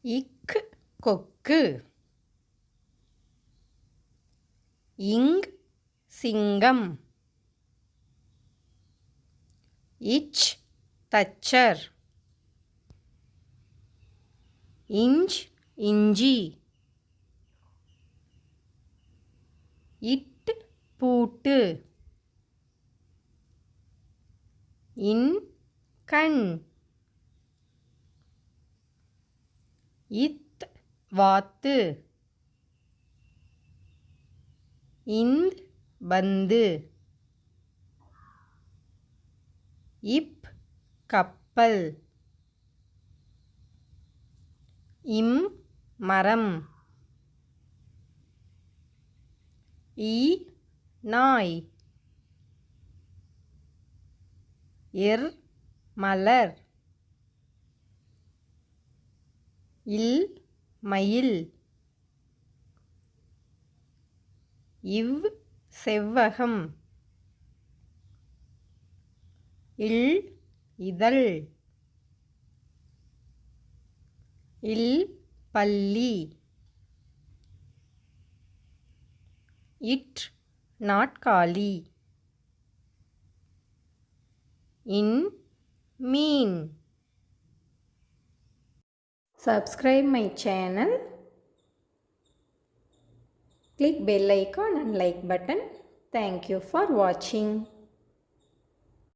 இக் கொக்கு. இங் சிங்கம். இச் தச்சர். இஞ்ச் இஞ்சி. இட் பூட்டு. இன் கண். இத் வாத்து. இந்த் பந்து. இப் கப்பல். இம் மரம். ஈ நாய். இர் மலர். இல் மயில். இவ் செவ்வகம். இல் இதழ். இல் பல்லி. இட் நாற்காலி. இன் மீன். Subscribe my channel. Click bell icon and like button. Thank you for watching.